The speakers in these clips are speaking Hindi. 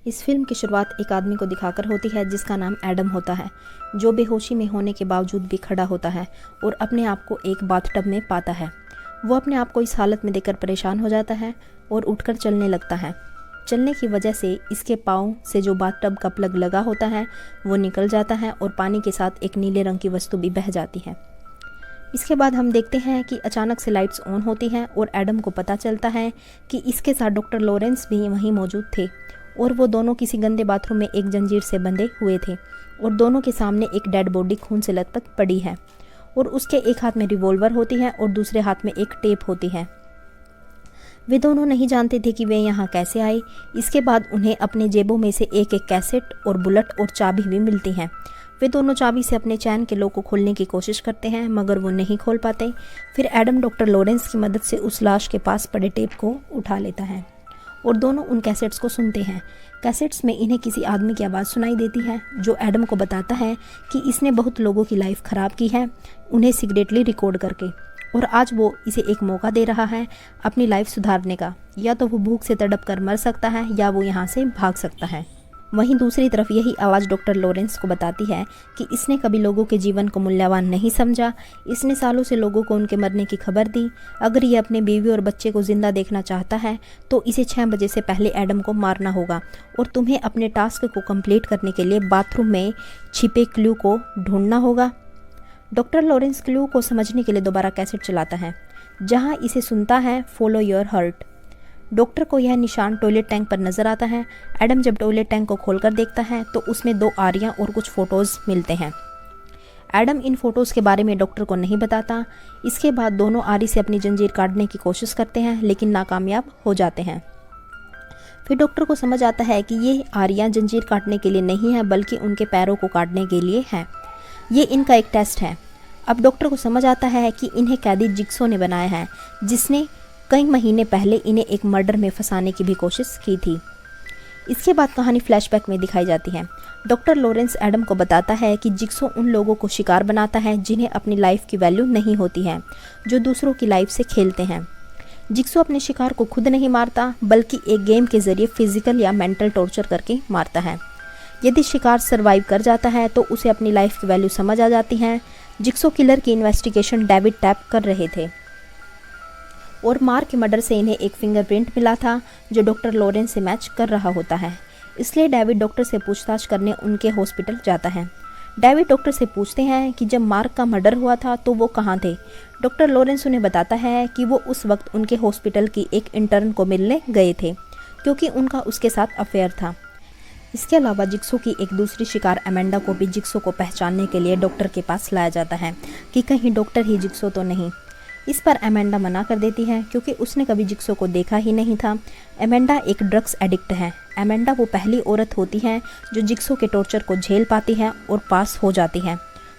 इस फिल्म की शुरुआत एक आदमी को दिखाकर होती है जिसका नाम एडम होता है, जो बेहोशी में होने के बावजूद भी खड़ा होता है और अपने आप को एक बाथटब में पाता है। वो अपने आप को इस हालत में देखकर परेशान हो जाता है और उठकर चलने लगता है। चलने की वजह से इसके पाँव से जो बाथटब का प्लग लगा होता है वो निकल जाता है और पानी के साथ एक नीले रंग की वस्तु भी बह जाती है। इसके बाद हम देखते हैं कि अचानक से लाइट्स ऑन होती हैं और एडम को पता चलता है कि इसके साथ डॉक्टर लॉरेंस भी वहीं मौजूद थे और वो दोनों किसी गंदे बाथरूम में एक जंजीर से बंधे हुए थे और दोनों के सामने एक डेड बॉडी खून से लथपथ पड़ी है और उसके एक हाथ में रिवॉल्वर होती है और दूसरे हाथ में एक टेप होती है। वे दोनों नहीं जानते थे कि वे यहाँ कैसे आए। इसके बाद उन्हें अपने जेबों में से एक एक कैसेट और बुलेट और चाबी भी मिलती हैं। वे दोनों चाबी से अपने चैन के लॉक को खोलने की कोशिश करते हैं मगर वो नहीं खोल पाते। फिर एडम डॉक्टर लॉरेंस की मदद से उस लाश के पास पड़े टेप को उठा लेता है और दोनों उन कैसेट्स को सुनते हैं। कैसेट्स में इन्हें किसी आदमी की आवाज़ सुनाई देती है जो एडम को बताता है कि इसने बहुत लोगों की लाइफ ख़राब की है, उन्हें सीक्रेटली रिकॉर्ड करके, और आज वो इसे एक मौका दे रहा है अपनी लाइफ सुधारने का। या तो वो भूख से तड़प कर मर सकता है या वो यहाँ से भाग सकता है। वहीं दूसरी तरफ यही आवाज़ डॉक्टर लॉरेंस को बताती है कि इसने कभी लोगों के जीवन को मूल्यवान नहीं समझा। इसने सालों से लोगों को उनके मरने की खबर दी। अगर ये अपने बीवी और बच्चे को जिंदा देखना चाहता है तो इसे 6 बजे से पहले एडम को मारना होगा और तुम्हें अपने टास्क को कंप्लीट करने के लिए बाथरूम में छिपे क्लू को ढूंढना होगा। डॉक्टर लॉरेंस क्लू को समझने के लिए दोबारा कैसेट चलाता है जहाँ इसे सुनता है फॉलो योर हार्ट। डॉक्टर को यह निशान टॉयलेट टैंक पर नजर आता है। एडम जब टॉयलेट टैंक को खोलकर देखता है तो उसमें 2 आरियां और कुछ फोटोज मिलते हैं। एडम इन फोटोज के बारे में डॉक्टर को नहीं बताता। इसके बाद दोनों आरी से अपनी जंजीर काटने की कोशिश करते हैं लेकिन नाकामयाब हो जाते हैं। फिर डॉक्टर को समझ आता है कि ये आरियां जंजीर काटने के लिए नहीं है बल्कि उनके पैरों को काटने के लिए है। ये इनका एक टेस्ट है। अब डॉक्टर को समझ आता है कि इन्हें कैदी जिग्सो ने बनाया है जिसने कई महीने पहले इन्हें एक मर्डर में फंसाने की भी कोशिश की थी। इसके बाद कहानी फ्लैशबैक में दिखाई जाती है। डॉक्टर लॉरेंस एडम को बताता है कि जिग्सो उन लोगों को शिकार बनाता है जिन्हें अपनी लाइफ की वैल्यू नहीं होती है, जो दूसरों की लाइफ से खेलते हैं। जिग्सो अपने शिकार को खुद नहीं मारता बल्कि एक गेम के जरिए फिजिकल या मेंटल टॉर्चर करके मारता है। यदि शिकार सर्वाइव कर जाता है तो उसे अपनी लाइफ की वैल्यू समझ आ जाती है। जिग्सो किलर की इन्वेस्टिगेशन डेविड टैप कर रहे थे और मार्क के मर्डर से इन्हें एक फिंगरप्रिंट मिला था जो डॉक्टर लॉरेंस से मैच कर रहा होता है। इसलिए डेविड डॉक्टर से पूछताछ करने उनके हॉस्पिटल जाता है। डेविड डॉक्टर से पूछते हैं कि जब मार्क का मर्डर हुआ था तो वो कहाँ थे। डॉक्टर लॉरेंस उन्हें बताता है कि वो उस वक्त उनके हॉस्पिटल की एक इंटर्न को मिलने गए थे क्योंकि उनका उसके साथ अफेयर था। इसके अलावा जिग्सो की एक दूसरी शिकार अमेंडा को भी जिग्सो को पहचानने के लिए डॉक्टर के पास लाया जाता है कि कहीं डॉक्टर ही जिग्सो तो नहीं। इस पर अमेंडा मना कर देती है क्योंकि उसने कभी जिग्सो को देखा ही नहीं था। अमेंडा एक ड्रग्स एडिक्ट है। अमेंडा वो पहली औरत होती है जो जिग्सो के टॉर्चर को झेल पाती है और पास हो जाती है।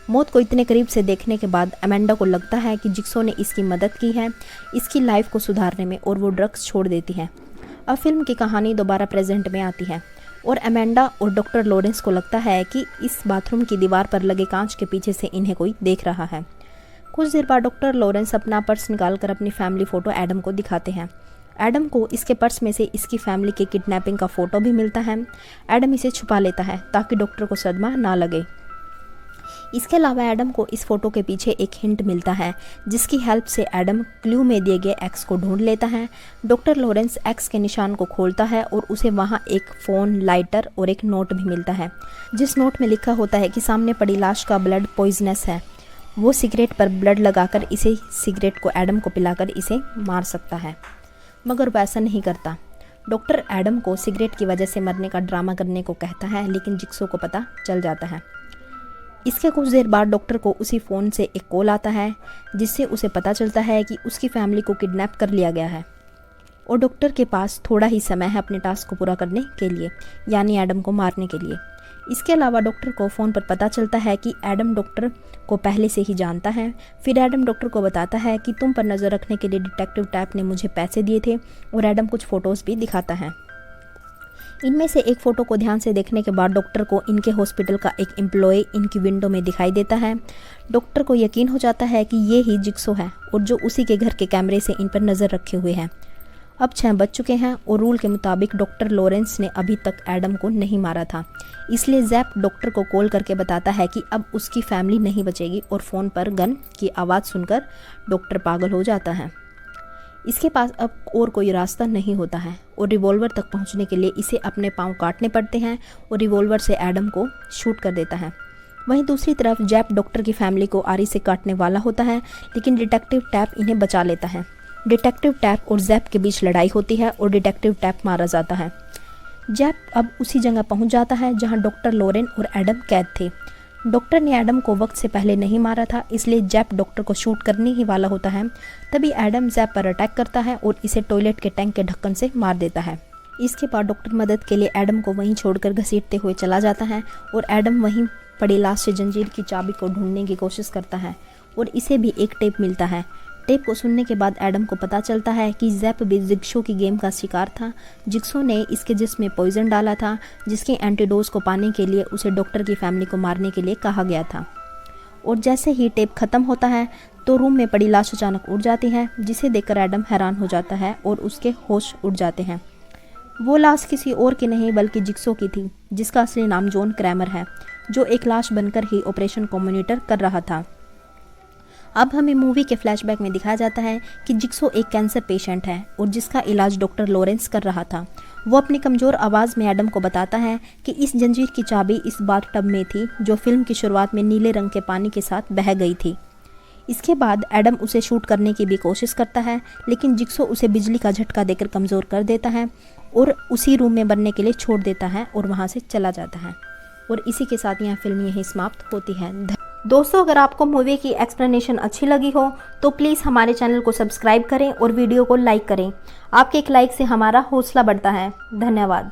मौत को इतने करीब से देखने के बाद अमेंडा को लगता है कि जिग्सो ने इसकी मदद की है इसकी लाइफ को सुधारने में और वो ड्रग्स छोड़ देती है। अब फिल्म की कहानी दोबारा प्रेजेंट में आती है और अमेंडा और डॉक्टर लॉरेंस को लगता है कि इस बाथरूम की दीवार पर लगे कांच के पीछे से इन्हें कोई देख रहा है। कुछ देर बाद डॉक्टर लॉरेंस अपना पर्स निकालकर अपनी फैमिली फ़ोटो एडम को दिखाते हैं। एडम को इसके पर्स में से इसकी फैमिली के किडनैपिंग का फ़ोटो भी मिलता है। एडम इसे छुपा लेता है ताकि डॉक्टर को सदमा ना लगे। इसके अलावा एडम को इस फ़ोटो के पीछे एक हिंट मिलता है जिसकी हेल्प से एडम क्लू में दिए गए एक्स को ढूंढ लेता है। डॉक्टर लॉरेंस एक्स के निशान को खोलता है और उसे वहाँ एक फ़ोन, लाइटर और एक नोट भी मिलता है जिस नोट में लिखा होता है कि सामने पड़ी लाश का ब्लड पॉइजनस है। वो सिगरेट पर ब्लड लगाकर इसे सिगरेट को एडम को पिलाकर इसे मार सकता है मगर वो ऐसा नहीं करता। डॉक्टर एडम को सिगरेट की वजह से मरने का ड्रामा करने को कहता है लेकिन जिग्सो को पता चल जाता है। इसके कुछ देर बाद डॉक्टर को उसी फ़ोन से एक कॉल आता है जिससे उसे पता चलता है कि उसकी फैमिली को किडनैप कर लिया गया है और डॉक्टर के पास थोड़ा ही समय है अपने टास्क को पूरा करने के लिए, यानी एडम को मारने के लिए। इसके अलावा डॉक्टर को फ़ोन पर पता चलता है कि एडम डॉक्टर को पहले से ही जानता है। फिर एडम डॉक्टर को बताता है कि तुम पर नज़र रखने के लिए डिटेक्टिव टैप ने मुझे पैसे दिए थे और एडम कुछ फ़ोटोज़ भी दिखाता है। इनमें से एक फ़ोटो को ध्यान से देखने के बाद डॉक्टर को इनके हॉस्पिटल का एक एम्प्लॉय इनकी विंडो में दिखाई देता है। डॉक्टर को यकीन हो जाता है कि ये ही जिग्सो है और जो उसी के घर के कैमरे से इन पर नज़र रखे हुए हैं। अब 6 बज चुके हैं और रूल के मुताबिक डॉक्टर लॉरेंस ने अभी तक एडम को नहीं मारा था। इसलिए जैप डॉक्टर को कॉल करके बताता है कि अब उसकी फैमिली नहीं बचेगी और फ़ोन पर गन की आवाज़ सुनकर डॉक्टर पागल हो जाता है। इसके पास अब और कोई रास्ता नहीं होता है और रिवॉल्वर तक पहुंचने के लिए इसे अपने पांव काटने पड़ते हैं और रिवॉल्वर से एडम को शूट कर देता है। वहीं दूसरी तरफ जैप डॉक्टर की फैमिली को आरी से काटने वाला होता है, लेकिन डिटेक्टिव टैप इन्हें बचा लेता है। डिटेक्टिव टैप और जैप के बीच लड़ाई होती है और डिटेक्टिव टैप मारा जाता है। जैप अब उसी जगह पहुंच जाता है जहां डॉक्टर लॉरेन और एडम कैद थे। डॉक्टर ने एडम को वक्त से पहले नहीं मारा था, इसलिए जैप डॉक्टर को शूट करने ही वाला होता है। तभी एडम जैप पर अटैक करता है और इसे टॉयलेट के टैंक के ढक्कन से मार देता है। इसके बाद डॉक्टर मदद के लिए एडम को वहीं छोड़कर घसीटते हुए चला जाता है और एडम वहीं पड़ी लाश से जंजीर की चाबी को ढूंढने की कोशिश करता है और इसे भी एक टेप मिलता है। टेप को सुनने के बाद एडम को पता चलता है कि जैप भी जिग्सो की गेम का शिकार था। जिग्सो ने इसके जिस्म में पॉइजन डाला था, जिसके एंटीडोज को पाने के लिए उसे डॉक्टर की फैमिली को मारने के लिए कहा गया था। और जैसे ही टेप खत्म होता है तो रूम में पड़ी लाश अचानक उड़ जाती है, जिसे देखकर एडम हैरान हो जाता है और उसके होश उड़ जाते हैं। वो लाश किसी और की नहीं बल्कि जिग्सो की थी, जिसका असली नाम जॉन क्रैमर है, जो एक लाश बनकर ही ऑपरेशन को मॉनिटर कर रहा था। अब हमें मूवी के फ्लैशबैक में दिखाया जाता है कि जिग्सो एक कैंसर पेशेंट है और जिसका इलाज डॉक्टर लॉरेंस कर रहा था। वो अपनी कमज़ोर आवाज़ में एडम को बताता है कि इस जंजीर की चाबी इस बाथटब में थी, जो फिल्म की शुरुआत में नीले रंग के पानी के साथ बह गई थी। इसके बाद एडम उसे शूट करने की भी कोशिश करता है, लेकिन जिग्सो उसे बिजली का झटका देकर कमज़ोर कर देता है और उसी रूम में बनने के लिए छोड़ देता है और वहाँ से चला जाता है। और इसी के साथ यह फिल्म यहीं समाप्त होती है। दोस्तों, अगर आपको मूवी की एक्सप्लेनेशन अच्छी लगी हो तो प्लीज़ हमारे चैनल को सब्सक्राइब करें और वीडियो को लाइक करें। आपके एक लाइक से हमारा हौसला बढ़ता है। धन्यवाद।